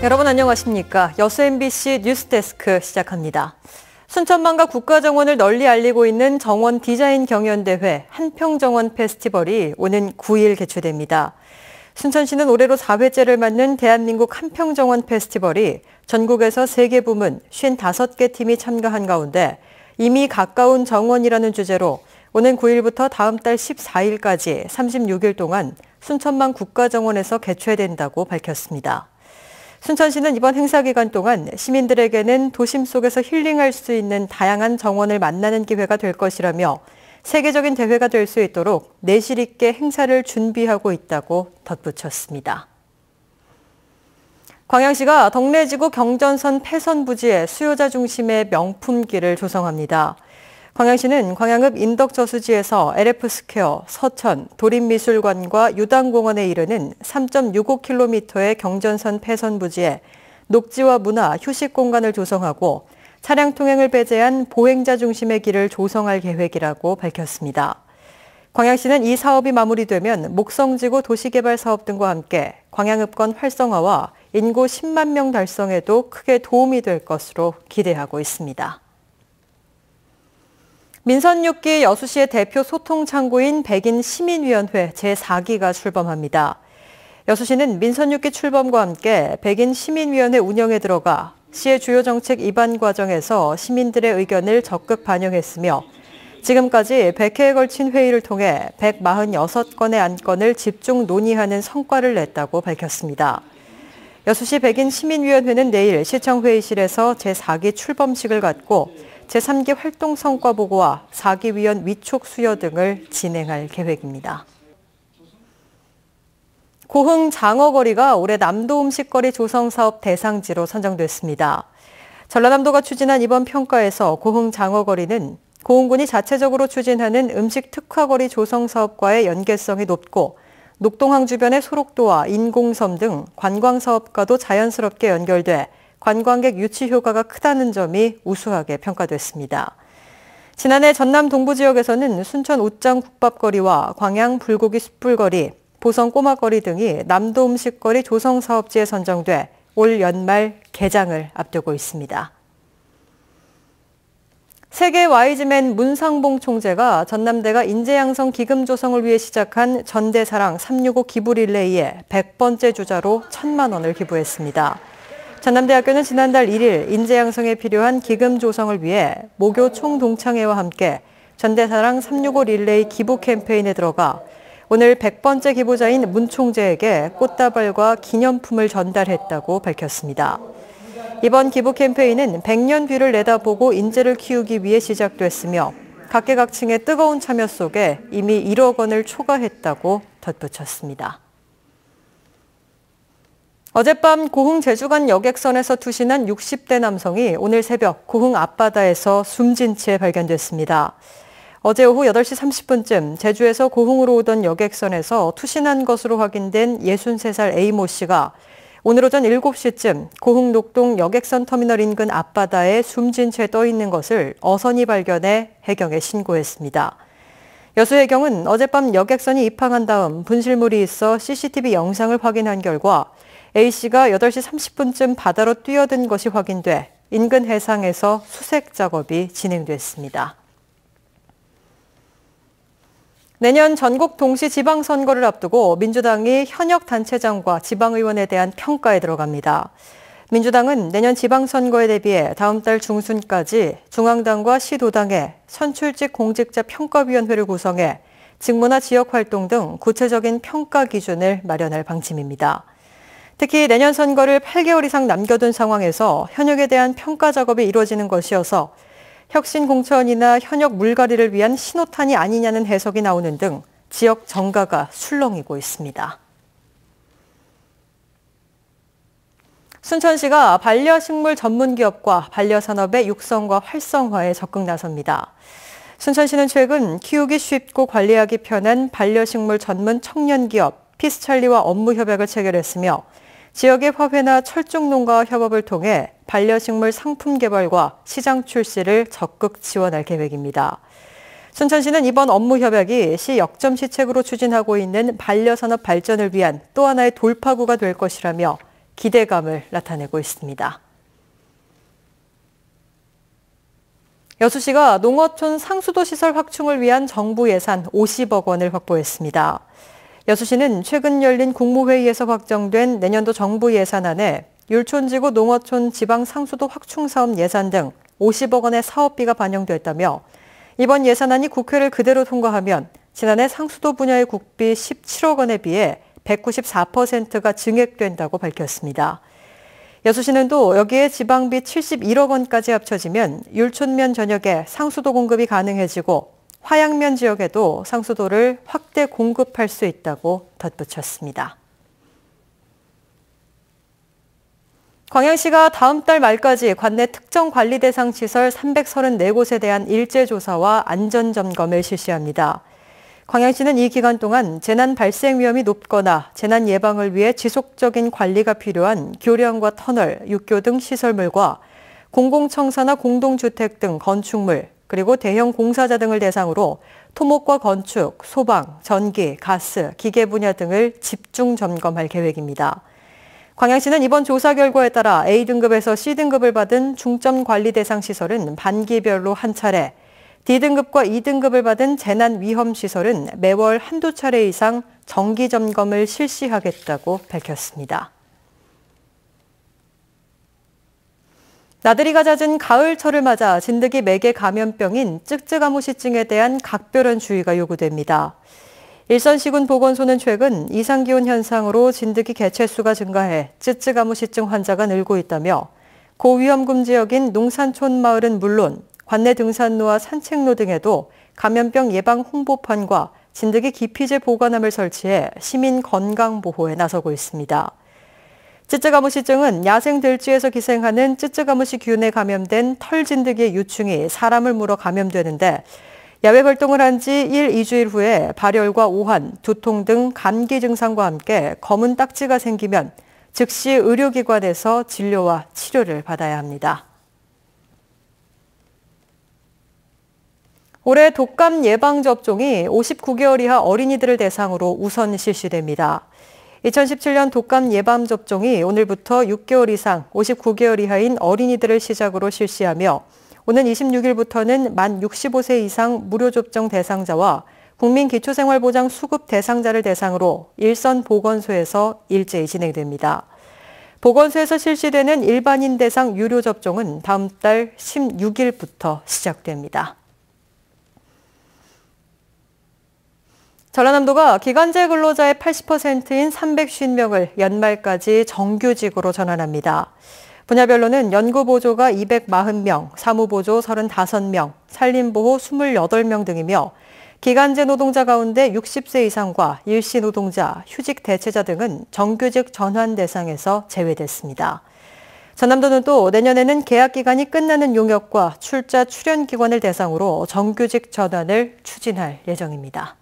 여러분 안녕하십니까? 여수 MBC 뉴스데스크 시작합니다. 순천만가 국가정원을 널리 알리고 있는 정원 디자인 경연대회 한평정원 페스티벌이 오는 9일 개최됩니다. 순천시는 올해로 4회째를 맞는 대한민국 한평정원 페스티벌이 전국에서 3개 부문 55개 팀이 참가한 가운데 이미 가까운 정원이라는 주제로 오는 9일부터 다음 달 14일까지 36일 동안 순천만 국가정원에서 개최된다고 밝혔습니다. 순천시는 이번 행사 기간 동안 시민들에게는 도심 속에서 힐링할 수 있는 다양한 정원을 만나는 기회가 될 것이라며 세계적인 대회가 될 수 있도록 내실 있게 행사를 준비하고 있다고 덧붙였습니다. 광양시가 덕내지구 경전선 폐선 부지에 수요자 중심의 명품길을 조성합니다. 광양시는 광양읍 인덕저수지에서 LF스퀘어, 서천, 도림미술관과 유당공원에 이르는 3.65km의 경전선 폐선 부지에 녹지와 문화, 휴식 공간을 조성하고 차량 통행을 배제한 보행자 중심의 길을 조성할 계획이라고 밝혔습니다. 광양시는 이 사업이 마무리되면 목성지구 도시개발 사업 등과 함께 광양읍권 활성화와 인구 10만 명 달성에도 크게 도움이 될 것으로 기대하고 있습니다. 민선 6기 여수시의 대표 소통 창구인 백인 시민위원회 제4기가 출범합니다. 여수시는 민선 6기 출범과 함께 백인 시민위원회 운영에 들어가 시의 주요 정책 입안 과정에서 시민들의 의견을 적극 반영했으며 지금까지 100회에 걸친 회의를 통해 146건의 안건을 집중 논의하는 성과를 냈다고 밝혔습니다. 여수시 백인 시민위원회는 내일 시청회의실에서 제4기 출범식을 갖고 제3기 활동 성과 보고와 4기 위원 위촉 수여 등을 진행할 계획입니다. 고흥 장어거리가 올해 남도 음식거리 조성사업 대상지로 선정됐습니다. 전라남도가 추진한 이번 평가에서 고흥 장어거리는 고흥군이 자체적으로 추진하는 음식 특화거리 조성사업과의 연계성이 높고 녹동항 주변의 소록도와 인공섬 등 관광사업과도 자연스럽게 연결돼 관광객 유치 효과가 크다는 점이 우수하게 평가됐습니다. 지난해 전남 동부 지역에서는 순천 웃장 국밥거리와 광양 불고기 숯불거리, 보성 꼬막거리 등이 남도 음식거리 조성사업지에 선정돼 올 연말 개장을 앞두고 있습니다. 세계 와이즈맨 문상봉 총재가 전남대가 인재양성 기금 조성을 위해 시작한 전대사랑 365 기부 릴레이에 100번째 주자로 1,000만 원을 기부했습니다. 전남대학교는 지난달 1일 인재양성에 필요한 기금 조성을 위해 모교 총동창회와 함께 전대사랑 365 릴레이 기부 캠페인에 들어가 오늘 100번째 기부자인 문 총재에게 꽃다발과 기념품을 전달했다고 밝혔습니다. 이번 기부 캠페인은 100년 뒤를 내다보고 인재를 키우기 위해 시작됐으며 각계각층의 뜨거운 참여 속에 이미 1억 원을 초과했다고 덧붙였습니다. 어젯밤 고흥 제주간 여객선에서 투신한 60대 남성이 오늘 새벽 고흥 앞바다에서 숨진 채 발견됐습니다. 어제 오후 8시 30분쯤 제주에서 고흥으로 오던 여객선에서 투신한 것으로 확인된 63살 A모 씨가 오늘 오전 7시쯤 고흥 녹동 여객선 터미널 인근 앞바다에 숨진 채 떠 있는 것을 어선이 발견해 해경에 신고했습니다. 여수해경은 어젯밤 여객선이 입항한 다음 분실물이 있어 CCTV 영상을 확인한 결과 A씨가 8시 30분쯤 바다로 뛰어든 것이 확인돼 인근 해상에서 수색 작업이 진행됐습니다. 내년 전국 동시 지방선거를 앞두고 민주당이 현역 단체장과 지방의원에 대한 평가에 들어갑니다. 민주당은 내년 지방선거에 대비해 다음 달 중순까지 중앙당과 시도당에 선출직 공직자 평가위원회를 구성해 직무나 지역활동 등 구체적인 평가 기준을 마련할 방침입니다. 특히 내년 선거를 8개월 이상 남겨둔 상황에서 현역에 대한 평가 작업이 이루어지는 것이어서 혁신 공천이나 현역 물갈이를 위한 신호탄이 아니냐는 해석이 나오는 등 지역 정가가 술렁이고 있습니다. 순천시가 반려식물 전문 기업과 반려산업의 육성과 활성화에 적극 나섭니다. 순천시는 최근 키우기 쉽고 관리하기 편한 반려식물 전문 청년 기업 피스찰리와 업무 협약을 체결했으며 지역의 화훼나 철쭉농가와 협업을 통해 반려식물 상품 개발과 시장 출시를 적극 지원할 계획입니다. 순천시는 이번 업무 협약이 시 역점 시책으로 추진하고 있는 반려산업 발전을 위한 또 하나의 돌파구가 될 것이라며 기대감을 나타내고 있습니다. 여수시가 농어촌 상수도 시설 확충을 위한 정부 예산 50억 원을 확보했습니다. 여수시는 최근 열린 국무회의에서 확정된 내년도 정부 예산안에 율촌지구 농어촌 지방 상수도 확충 사업 예산 등 50억 원의 사업비가 반영됐다며 이번 예산안이 국회를 그대로 통과하면 지난해 상수도 분야의 국비 17억 원에 비해 194%가 증액된다고 밝혔습니다. 여수시는 또 여기에 지방비 71억 원까지 합쳐지면 율촌면 전역에 상수도 공급이 가능해지고 화양면 지역에도 상수도를 확대 공급할 수 있다고 덧붙였습니다. 광양시가 다음 달 말까지 관내 특정 관리 대상 시설 334곳에 대한 일제 조사와 안전 점검을 실시합니다. 광양시는 이 기간 동안 재난 발생 위험이 높거나 재난 예방을 위해 지속적인 관리가 필요한 교량과 터널, 육교 등 시설물과 공공청사나 공동주택 등 건축물, 그리고 대형 공사자 등을 대상으로 토목과 건축, 소방, 전기, 가스, 기계 분야 등을 집중 점검할 계획입니다. 광양시는 이번 조사 결과에 따라 A등급에서 C등급을 받은 중점 관리 대상 시설은 반기별로 한 차례, D등급과 E등급을 받은 재난 위험 시설은 매월 한두 차례 이상 정기 점검을 실시하겠다고 밝혔습니다. 나들이가 잦은 가을철을 맞아 진드기 매개 감염병인 쯔쯔가무시증에 대한 각별한 주의가 요구됩니다. 일선시군보건소는 최근 이상기온 현상으로 진드기 개체수가 증가해 쯔쯔가무시증 환자가 늘고 있다며 고위험군 지역인 농산촌 마을은 물론 관내 등산로와 산책로 등에도 감염병 예방 홍보판과 진드기 기피제 보관함을 설치해 시민 건강 보호에 나서고 있습니다. 쯔쯔가무시증은 야생 들쥐에서 기생하는 쯔쯔가무시균에 감염된 털진드기의 유충이 사람을 물어 감염되는데 야외 활동을 한 지 1, 2주일 후에 발열과 오한, 두통 등 감기 증상과 함께 검은 딱지가 생기면 즉시 의료기관에서 진료와 치료를 받아야 합니다. 올해 독감 예방접종이 59개월 이하 어린이들을 대상으로 우선 실시됩니다. 2017년 독감 예방접종이 오늘부터 6개월 이상 59개월 이하인 어린이들을 시작으로 실시하며 오는 26일부터는 만 65세 이상 무료접종 대상자와 국민기초생활보장 수급 대상자를 대상으로 일선 보건소에서 일제히 진행됩니다. 보건소에서 실시되는 일반인 대상 유료 접종은 다음 달 16일부터 시작됩니다. 전라남도가 기간제 근로자의 80%인 350명을 연말까지 정규직으로 전환합니다. 분야별로는 연구보조가 240명, 사무보조 35명, 산림보호 28명 등이며 기간제 노동자 가운데 60세 이상과 일시 노동자, 휴직 대체자 등은 정규직 전환 대상에서 제외됐습니다. 전남도는 또 내년에는 계약 기간이 끝나는 용역과 출자 출연 기관을 대상으로 정규직 전환을 추진할 예정입니다.